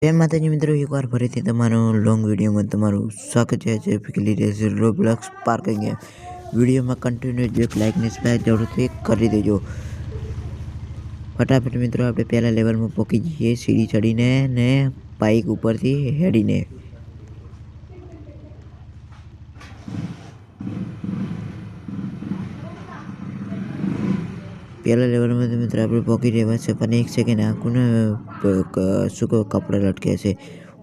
જય માતાજી મિત્રો, એકવાર ફરીથી તમારું લોંગ વિડીયોમાં તમારું સ્વાગત છે. જે ફિકલી રહેશે રોબ્લોક્સ પાર્કિંગ ગેમ વિડીયોમાં કન્ટિન્યુ જો લાઈક ને સબસ્ક્રાઇબ જરૂરથી કરી દેજો ફટાફટ. મિત્રો આપણે પહેલા લેવલમાં પહોંચી જઈએ સીડી ચડીને ને બાઇક ઉપરથી હેડીને. પહેલા લેવલમાં તો મિત્રો આપણે પહોંચી રહ્યા છે, પણ એક સેકન્ડ આખું ને શું કહો કપડાં લટકે છે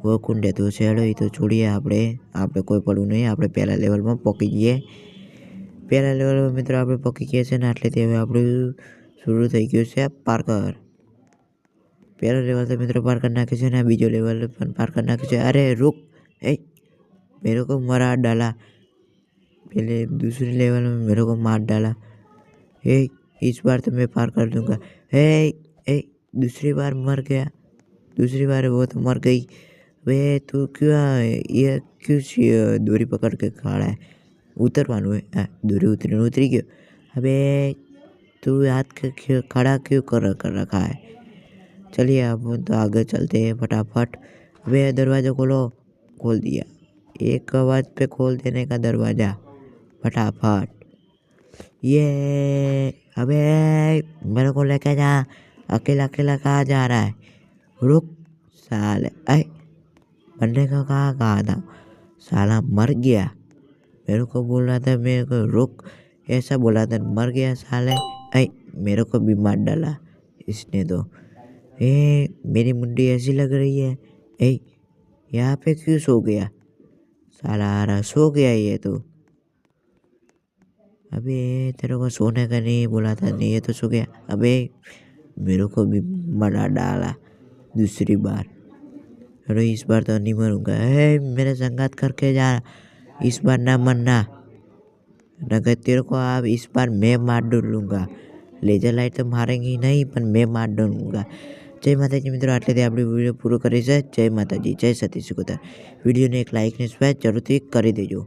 वो कौन देते हो शेडो ये तो छोड़िए. આપણે કોઈ પડવું નહીં. આપણે પહેલા લેવલમાં પહોંચી જઈએ. પહેલા લેવલમાં મિત્રો આપણે પહોંચી ગયા છે ને આટલેથી હવે આપણું શરૂ થઈ ગયું છે પાર્કર. પહેલો લેવલ તો મિત્રો પાર कर નાખ્યો છે ને બીજો લેવલ પણ પાર कर નાખ્યો છે. अरे रुक, ए मेरे को मार डाला. पहले दूसरे लेवल में मेरे को मार डाला. इस बार तो मैं पार कर दूंगा. दूसरी बार मर गया. दूसरी बार वो तो मर गई. वे तू क्यों ये क्यों दूरी पकड़ के खड़ा है? उतरवानु है. दूरी उतरी गयो. अबे तू हाथ खड़ा क्यों कर रखा है? चलिए अब तो आगे चलते हैं फटाफट. वे दरवाज़ा खोल दिया. एक आवाज़ पे खोल देने का दरवाज़ा फटाफट. ये अबे मेरे को लेके जा. अकेला कहाँ जा रहा है? रुक साले. बनने का कहा था? साला मर गया. मेरे को बोल रहा था मेरे को रुक, ऐसा बोला था, मर गया साले. मेरे को भी मार डाला इसने तो. मेरी मुंडी ऐसी लग रही है. यहाँ पे क्यों सो गया साला? आ रहा सो गया ये तो. अबे तेरे को सोने का नहीं बोला था, नहीं ये तो सो गया. अबे मेरे को भी मरा डाला दूसरी बार. अरे इस बार तो नहीं मरूंगा. मेरे संगात करके जा. इस बार ना मरना, नगर तेरे को अब इस बार मैं मार डालूंगा. लेजर लाइट तो मारेंगी नहीं पर मैं मार डालूंगा. जय माताजी મિત્રો, આટલેથી આપણી વિડીયો પૂરો કરી છે. જય માતાજી, જય સતી સુગોતર. વિડીયોને એક લાઇક ને સબસ્ક્રાઇબ જરૂરથી કરી દેજો.